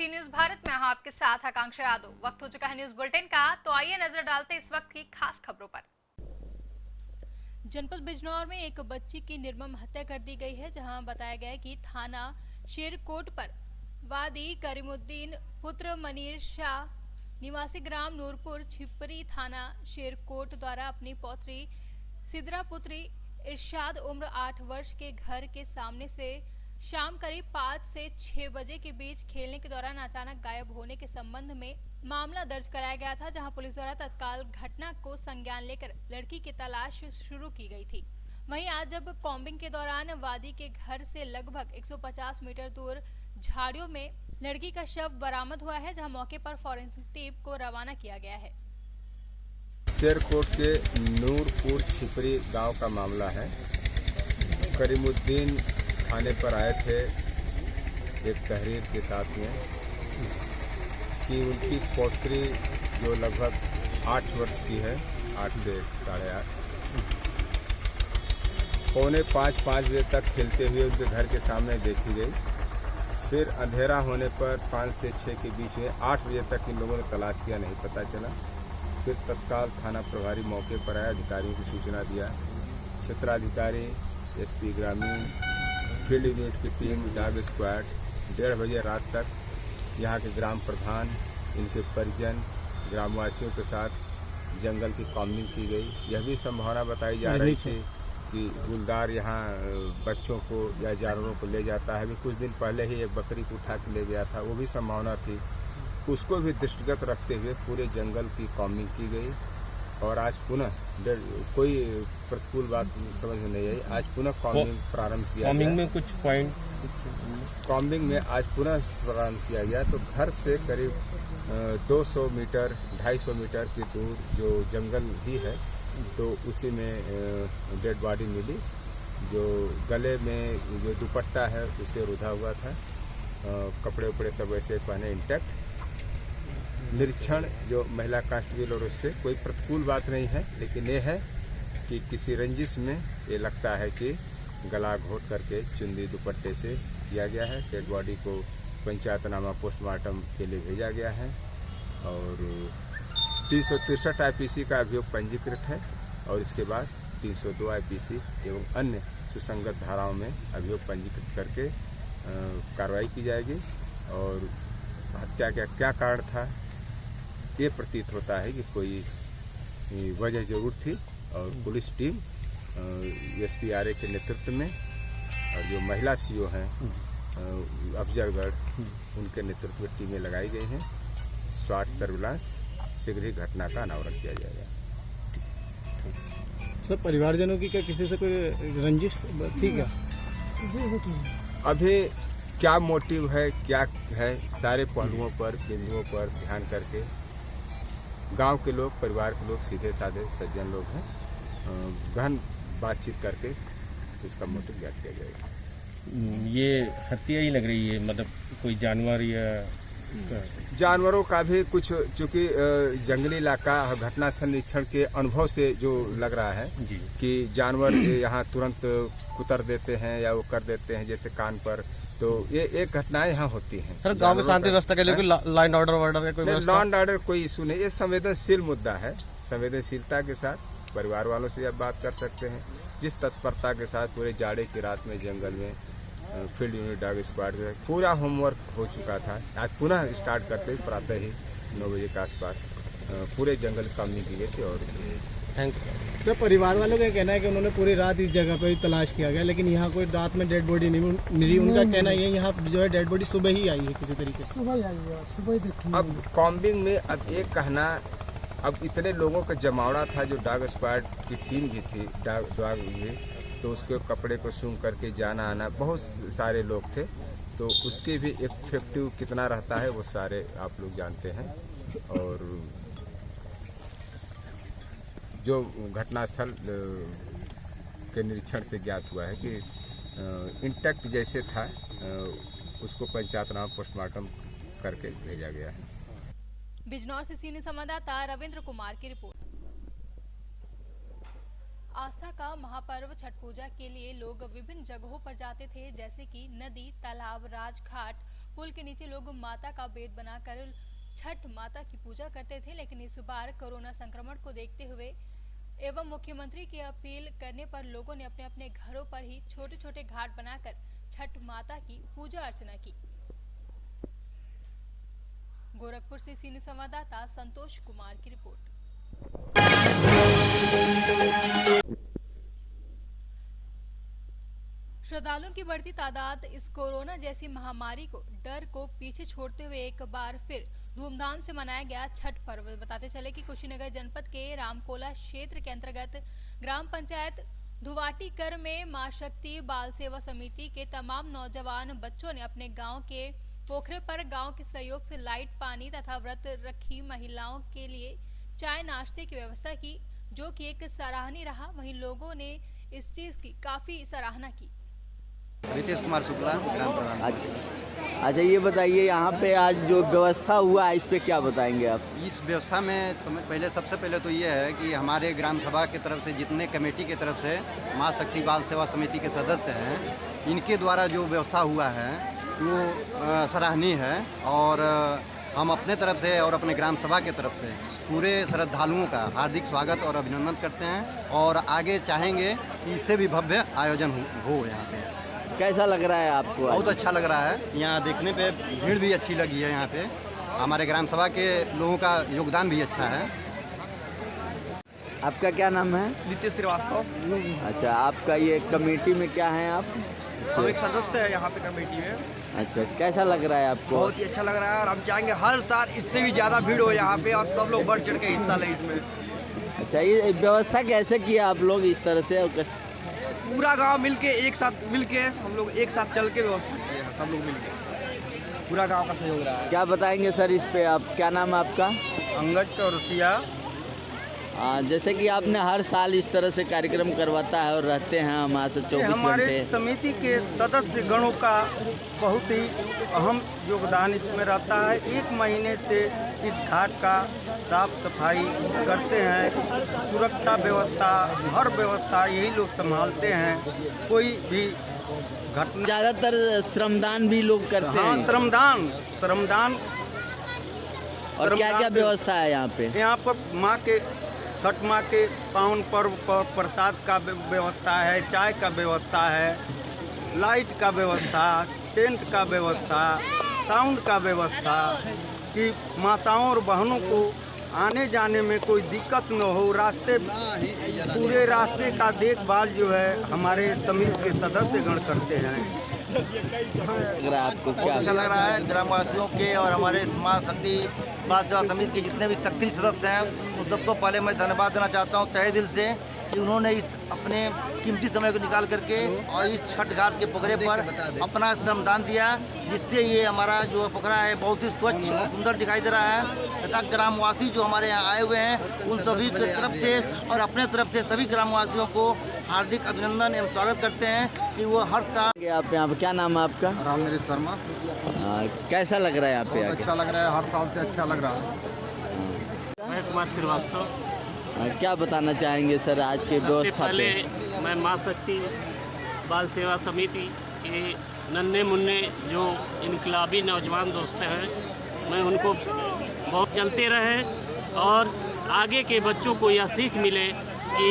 सी news Bharat में आपके साथ आकांक्षा यादव। वक्त हो चुका है न्यूज बुलेटिन का, तो आइए नजर डालते इस वक्त की खास खबरों पर। जनपद बिजनौर में एक बच्ची की निर्मम हत्या कर दी गई है, जहां बताया गया है कि थाना शेरकोट पर वादी करीमुद्दीन पुत्र मनीर शाह निवासी ग्राम नूरपुर छिपरी थाना शेरकोट द्वारा अपनी पौत्री सिद्रा पुत्री इरशाद उम्र 8 वर्ष के घर के सामने से शाम करीब 5 से 6 बजे के बीच खेलने के दौरान अचानक गायब होने के संबंध में मामला दर्ज कराया गया था, जहां पुलिस द्वारा तत्काल घटना को संज्ञान लेकर लड़की की तलाश शुरू की गई थी। वहीं आज जब कॉम्बिंग के दौरान वादी के घर से लगभग 150 मीटर दूर झाड़ियों में लड़की का शव बरामद हुआ है, जहां मौके पर फॉरेंसिक टीम को रवाना किया गया है। शेरकोट के नूरपुर छिपरी गांव का मामला है। करीमुद्दीन थाने पर आए थे एक तहरीर के साथ में कि उनकी पौत्री जो लगभग 8 वर्ष की है, 8 से 8.5, 4:45 बजे तक खेलते हुए उनके घर के सामने देखी गई। फिर अंधेरा होने पर 5 से 6 के बीच में 8 बजे तक इन लोगों ने तलाश किया, नहीं पता चला। फिर तत्काल थाना प्रभारी मौके पर आया, अधिकारियों की सूचना दिया। क्षेत्राधिकारी, एसपी ग्रामीण, फील्ड यूनिट की टीम, डॉग स्क्वाड 1:30 बजे रात तक यहाँ के ग्राम प्रधान, इनके परिजन, ग्रामवासियों के साथ जंगल की कॉम्बिंग की गई। यह भी संभावना बताई जा रही थी कि गुलदार यहाँ बच्चों को या जानवरों को ले जाता है। अभी कुछ दिन पहले ही एक बकरी को उठा के ले गया था, वो भी संभावना थी। उसको भी दृष्टिगत रखते हुए पूरे जंगल की कॉम्बिंग की गई। और आज पुनः कोई प्रतिकूल बात समझ में नहीं आई, आज पुनः कॉम्बिंग प्रारंभ किया गया। कॉम्बिंग में कुछ पॉइंट कॉम्बिंग में आज पुनः प्रारंभ किया गया। तो घर से करीब 200 मीटर 250 मीटर की दूर जो जंगल ही है, तो उसी में डेड बॉडी मिली। जो गले में जो दुपट्टा है उसे रुधा हुआ था, कपड़े उपड़े सब वैसे पहने इंटैक्ट। निरीक्षण जो महिला कांस्टेबल और उससे कोई प्रतिकूल बात नहीं है, लेकिन ये है कि किसी रंजिश में ये लगता है कि गला घोट करके चुंदी दुपट्टे से किया गया है। डेड बॉडी को पंचायतनामा पोस्टमार्टम के लिए भेजा गया है और 363 आईपीसी का अभियोग पंजीकृत है और इसके बाद 302 आईपीसी एवं अन्य सुसंगत धाराओं में अभियोग पंजीकृत करके कार्रवाई की जाएगी। और हत्या का क्या कारण था, ये प्रतीत होता है कि कोई वजह जरूर थी। और पुलिस टीम एसपीआरए के नेतृत्व में और जो महिला सीओ हैं अफजलगढ़, उनके नेतृत्व में टीमें लगाई गई हैं। स्वाट सर्विलांस शीघ्र ही घटना का अनावरण किया जाएगा। सर, परिवारजनों की क्या किसी से कोई रंजिश थी क्या? अभी क्या मोटिव है, क्या है, सारे पहलुओं पर, बिंदुओं पर ध्यान करके गांव के लोग, परिवार के लोग, सीधे साधे सज्जन लोग हैं, गहन बातचीत करके इसका मोटिव ज्ञात किया जाएगा। ये हत्या ही लग रही है, मतलब कोई जानवर या जानवरों का भी कुछ, चूंकि जंगली इलाका, घटनास्थल निरीक्षण के अनुभव से जो लग रहा है कि जानवर यहाँ तुरंत कुतर देते हैं या वो कर देते हैं, जैसे कान पर, तो ये एक घटनाएं यहाँ होती हैं। सर, गांव में शांति व्यवस्था के लिए कोई लाइन ऑर्डर का कोई व्यवस्था? लॉ एंड ऑर्डर कोई इशू नहीं, ये संवेदनशील मुद्दा है। संवेदनशीलता के साथ परिवार वालों से आप बात कर सकते हैं। जिस तत्परता के साथ पूरे जाड़े की रात में जंगल में फील्ड यूनिट, डॉग स्क्वाड पूरा होमवर्क हो चुका था, आज पुनः स्टार्ट करते ही प्रातः ही 9 बजे के आसपास पूरे जंगल कॉम्बिंग की गई थी। और थैंक यू सर। परिवार वालों का कहना है कि उन्होंने पूरी रात इस जगह पर ही तलाश किया गया, लेकिन यहाँ कोई रात में डेड बॉडी नहीं मिली। उनका कहना ये यहाँ जो है डेड बॉडी सुबह ही आई है, किसी तरीके से सुबह ही आई है, सुबह ही देखी। अब कॉम्बिंग में अब एक कहना, अब इतने लोगों का जमावड़ा था, जो डॉग स्क्वाड की टीम भी थी, डॉग भी, तो उसके कपड़े को सूंघ करके जाना आना, बहुत सारे लोग थे, तो उसके भी इफेक्टिव कितना रहता है वो सारे आप लोग जानते हैं। और जो घटनास्थल के निरीक्षण से ज्ञात हुआ है कि इंटैक्ट जैसे था, उसको पंचायतनामा पोस्टमार्टम करके भेजा गया है। बिजनौर से सीनियर संवाददाता रविंद्र कुमार की रिपोर्ट। आस्था का महापर्व छठ पूजा के लिए लोग विभिन्न जगहों पर जाते थे, जैसे कि नदी, तालाब, राजघाट, पुल के नीचे लोग माता का बेद बनाकर छठ माता की पूजा करते थे, लेकिन इस बार कोरोना संक्रमण को देखते हुए एवं मुख्यमंत्री की अपील करने पर लोगों ने अपने अपने घरों पर ही छोटे छोटे घाट बनाकर छठ माता की पूजा अर्चना की। गोरखपुर से सीनियर संवाददाता संतोष कुमार की रिपोर्ट। श्रद्धालुओं की बढ़ती तादाद इस कोरोना जैसी महामारी को डर को पीछे छोड़ते हुए एक बार फिर धूमधाम से मनाया गया छठ पर्व। बताते चले कि कुशीनगर जनपद के रामकोला क्षेत्र के अंतर्गत ग्राम पंचायत धुवाटीकर में मां शक्ति बाल सेवा समिति के तमाम नौजवान बच्चों ने अपने गांव के पोखरे पर गांव के सहयोग से लाइट, पानी तथा व्रत रखी महिलाओं के लिए चाय नाश्ते की व्यवस्था की, जो कि एक सराहनीय रहा। वहीं लोगों ने इस चीज की काफी सराहना की। रितेश कुमार शुक्ला, ग्राम प्रधान। अच्छा, ये बताइए यहाँ पे आज जो व्यवस्था हुआ है इस पे क्या बताएंगे आप? इस व्यवस्था में सबसे पहले तो ये है कि हमारे ग्राम सभा की तरफ से जितने कमेटी की तरफ से माँ शक्ति बाल सेवा समिति के सदस्य हैं, इनके द्वारा जो व्यवस्था हुआ है वो सराहनीय है। और हम अपने तरफ से और अपने ग्राम सभा की तरफ से पूरे श्रद्धालुओं का हार्दिक स्वागत और अभिनंदन करते हैं और आगे चाहेंगे कि इससे भी भव्य आयोजन हो यहाँ पे। कैसा लग रहा है आपको? बहुत अच्छा लग रहा है। यहाँ देखने पे भीड़ भी अच्छी लगी है। यहाँ पे हमारे ग्राम सभा के लोगों का योगदान भी अच्छा है। आपका क्या नाम है? नित्य श्रीवास्तव। अच्छा, आपका ये कमेटी में क्या है आप? हम एक सदस्य है यहाँ पे कमेटी में। अच्छा, कैसा लग रहा है आपको? बहुत ही अच्छा लग रहा है और हम चाहेंगे हर साल इससे भी ज़्यादा भीड़ हो यहाँ पे और सब लोग बढ़ चढ़ के हिस्सा लें इसमें। अच्छा, ये व्यवस्था कैसे किया आप लोग इस तरह से? और पूरा गांव मिलके एक साथ मिलके हम लोग एक साथ चल के व्यवस्था किए हैं, सब लोग मिलके, पूरा गांव का सहयोग रहा है। क्या बताएंगे सर इस पे? आप क्या नाम है आपका? अंगद चौरसिया। जैसे कि आपने हर साल इस तरह से कार्यक्रम करवाता है और रहते हैं हमारे से 24 हमारे घंटे। समिति के सदस्य गणों का बहुत ही अहम योगदान इसमें रहता है। एक महीने से इस घाट का साफ सफाई करते हैं, सुरक्षा व्यवस्था, हर व्यवस्था यही लोग संभालते हैं। कोई भी घटना, ज़्यादातर श्रमदान भी लोग करते हाँ, हैं। श्रमदान और क्या क्या व्यवस्था है यहाँ पे? यहाँ पर छठ माँ के पावन पर्व पर प्रसाद का व्यवस्था है, चाय का व्यवस्था है, लाइट का व्यवस्था, टेंट का व्यवस्था, साउंड का व्यवस्था, कि माताओं और बहनों को आने जाने में कोई दिक्कत न हो। पूरे रास्ते का देखभाल जो है हमारे समिति के सदस्यगण करते हैं। आपको क्या अच्छा लग रहा है? ग्रामवासियों के और हमारे माँ शक्ति बाल सेवा समिति के जितने भी सक्रिय सदस्य हैं उन सबको पहले मैं धन्यवाद देना चाहता हूँ तहे दिल से कि उन्होंने इस अपने कीमती समय को निकाल करके और इस छठ घाट के पोखरे पर अपना श्रमदान दिया, जिससे ये हमारा जो पोखरा है बहुत ही स्वच्छ और सुंदर दिखाई दे रहा है। तथा ग्रामवासी जो हमारे यहाँ आए हुए हैं उन सभी की तरफ से और अपने तरफ से सभी ग्रामवासियों को हार्दिक अभिनंदन एवं स्वागत करते हैं कि वो हर साल। आप यहाँ पे क्या नाम है आपका? रामनरेश शर्मा। कैसा लग रहा है यहाँ पे आके? अच्छा लग रहा है, हर साल से अच्छा लग रहा है। कुमार श्रीवास्तव। क्या बताना चाहेंगे सर आज के व्यवस्था पे? मैं माँ शक्ति बाल सेवा समिति के नन्हे मुन्ने जो इनकलाबी नौजवान दोस्त हैं, मैं उनको बहुत चलते रहे और आगे के बच्चों को यह सीख मिले कि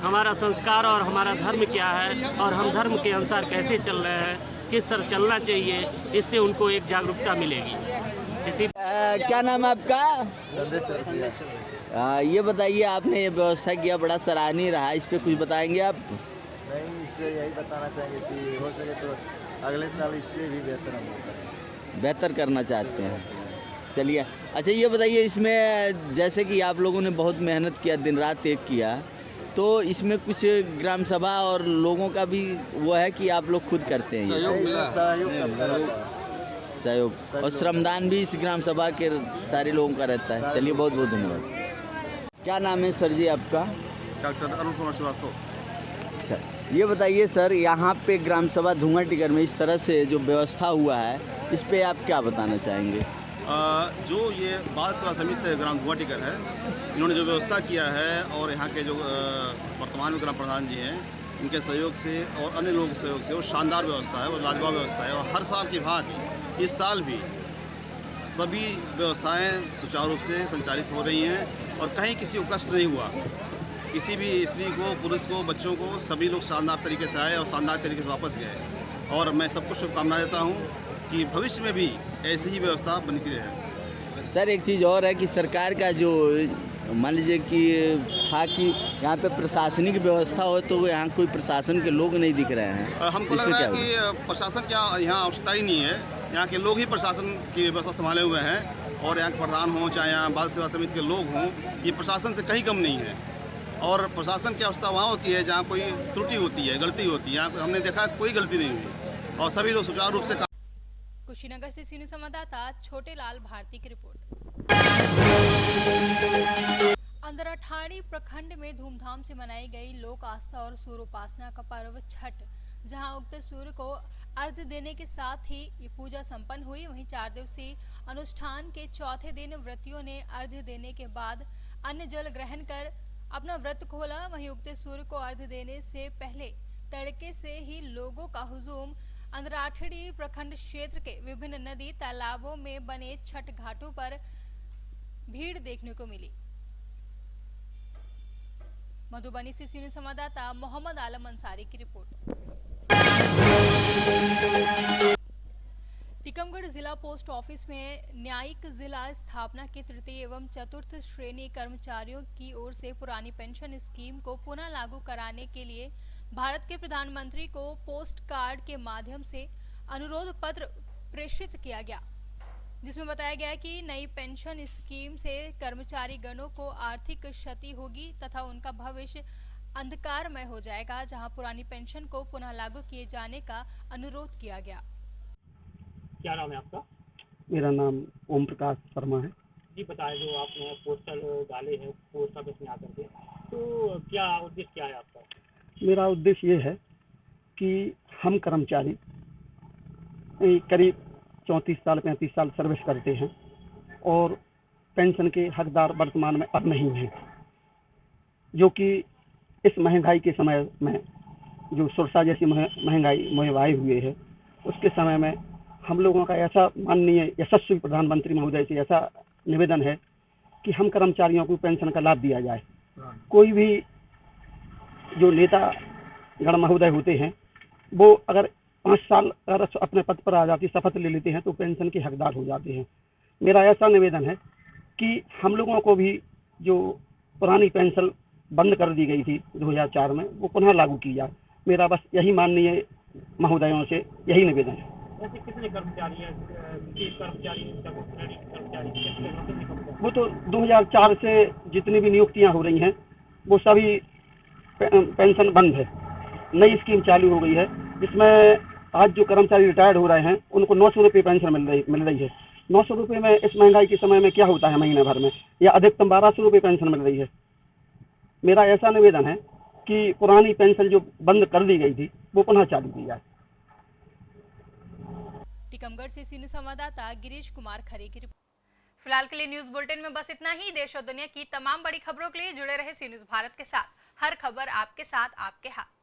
हमारा संस्कार और हमारा धर्म क्या है और हम धर्म के अनुसार कैसे चल रहे हैं, किस तरह चलना चाहिए, इससे उनको एक जागरूकता मिलेगी। इसी क्या नाम है आपका? ये बताइए, आपने ये व्यवस्था किया, बड़ा सराहनीय रहा, इस पे कुछ बताएंगे आप? नहीं, इस पर यही बताना चाहेंगे कि हो सके तो अगले साल इससे भी बेहतर करना चाहते हैं। चलिए, अच्छा ये बताइए, इसमें जैसे कि आप लोगों ने बहुत मेहनत किया, दिन रात एक किया, तो इसमें कुछ ग्राम सभा और लोगों का भी वो है कि आप लोग खुद करते हैं? सहयोग और श्रमदान भी इस ग्राम सभा के सारे लोगों का रहता है। चलिए, बहुत बहुत धन्यवाद। क्या नाम है सर जी आपका? डॉक्टर अरुण कुमार श्रीवास्तव। अच्छा, ये बताइए सर, यहाँ पे ग्राम सभा धुआटीकर में इस तरह से जो व्यवस्था हुआ है, इस पे आप क्या बताना चाहेंगे? जो ये बाल सेवा समिति ग्राम धुआटीकर है, इन्होंने जो व्यवस्था किया है और यहाँ के जो वर्तमान में ग्राम प्रधान जी हैं, इनके सहयोग से और अन्य लोगों के सहयोग से वो शानदार व्यवस्था है, वो लाजवाब व्यवस्था है। और हर साल की भांति इस साल भी सभी व्यवस्थाएं सुचारू रूप से संचालित हो रही हैं और कहीं किसी को कष्ट नहीं हुआ। किसी भी स्त्री को, पुरुष को, बच्चों को, सभी लोग शानदार तरीके से आए और शानदार तरीके से वापस गए। और मैं सबको शुभकामनाएं देता हूं कि भविष्य में भी ऐसी ही व्यवस्था बनती रहे। सर एक चीज़ और है कि सरकार का जो मान लीजिए कि था कि यहाँ पे प्रशासनिक व्यवस्था हो, तो यहाँ कोई प्रशासन के लोग नहीं दिख रहे हैं। हमको लग रहा है कि प्रशासन क्या यहाँ आवश्यकता ही नहीं है। यहाँ के लोग ही प्रशासन की व्यवस्था संभाले हुए हैं और यहाँ के प्रधान हों चाहे यहाँ बाल सेवा समिति के लोग हों, ये प्रशासन से कहीं कम नहीं है। और प्रशासन की अवस्था वहाँ होती है जहाँ कोई त्रुटि होती है, गलती होती है। यहाँ हमने देखा कोई गलती नहीं हुई और सभी लोग सुचारू रूप से। कुशीनगर से सीनियर संवाददाता छोटे लाल भारती की रिपोर्ट। अंदराठाणी प्रखंड में धूमधाम से मनाई गई लोक आस्था और सूर्योपासना का पर्व छठ, जहां उगते सूर्य को अर्घ्य देने के साथ ही ये पूजा संपन्न हुई। वहीं 4 दिवसीय अनुष्ठान के चौथे दिन व्रतियों ने अर्घ्य देने के बाद अन्न जल ग्रहण कर अपना व्रत खोला। वहीं उगते सूर्य को अर्घ्य देने से पहले तड़के से ही लोगों का हुजूम अंदराठड़ी प्रखंड क्षेत्र के विभिन्न नदी तालाबों में बने छठ घाटों पर भीड़ देखने को मिली। मधुबनी से सीनियर संवाददाता मोहम्मद आलम अंसारी की रिपोर्ट। टीकमगढ़ जिला पोस्ट ऑफिस में न्यायिक जिला स्थापना के तृतीय एवं चतुर्थ श्रेणी कर्मचारियों की ओर से पुरानी पेंशन स्कीम को पुनः लागू कराने के लिए भारत के प्रधानमंत्री को पोस्ट कार्ड के माध्यम से अनुरोध पत्र प्रेषित किया गया, जिसमें बताया गया कि नई पेंशन स्कीम से कर्मचारी गणों को आर्थिक क्षति होगी तथा उनका भविष्य अंधकारमय हो जाएगा, जहां पुरानी पेंशन को पुनः लागू किए जाने का अनुरोध किया गया। क्या नाम है आपका? मेरा नाम ओम प्रकाश शर्मा है। जी बताएं, जो आपने पोस्टल डाले हैं पोस्ट ऑफिस में आकर के, तो क्या उद्देश्य क्या है आपका? मेरा उद्देश्य ये है कि हम कर्मचारी करीब 34 साल 35 साल सर्विस करते हैं और पेंशन के हकदार वर्तमान में अब नहीं हैं, जो कि इस महंगाई के समय में जो सुरक्षा जैसी महंगाई हुए है, उसके समय में हम लोगों का ऐसा माननीय यशस्वी प्रधानमंत्री महोदय से ऐसा निवेदन है कि हम कर्मचारियों को पेंशन का लाभ दिया जाए। कोई भी जो नेता गण महोदय होते हैं वो अगर 5 साल अगर अपने पद पर आ जाती शपथ ले लेते हैं तो पेंशन के हकदार हो जाते हैं। मेरा ऐसा निवेदन है कि हम लोगों को भी जो पुरानी पेंशन बंद कर दी गई थी 2004 में, वो पुनः लागू की जाए। मेरा बस यही माननीय महोदयों से यही निवेदन है। ऐसे कितने कर्मचारी हैं? वो तो 2004 से जितनी भी नियुक्तियां हो रही हैं वो सभी पेंशन बंद है। नई स्कीम चालू हो गई है जिसमें आज जो कर्मचारी रिटायर्ड हो रहे हैं उनको 900 रुपये पेंशन मिल रही है। 900 रुपये में इस महंगाई के समय में क्या होता है महीने भर में, या अधिकतम 1200 रुपये पेंशन मिल रही है। मेरा ऐसा निवेदन है कि पुरानी पेंशन जो बंद कर दी गई थी वो पुनः चालू की जाए। टीकमगढ़ से सीनियर संवाददाता गिरीश कुमार खरे की रिपोर्ट। फिलहाल के लिए न्यूज बुलेटिन में बस इतना ही। देश और दुनिया की तमाम बड़ी खबरों के लिए जुड़े रहे सी न्यूज भारत के साथ। हर खबर आपके साथ, आपके हाथ।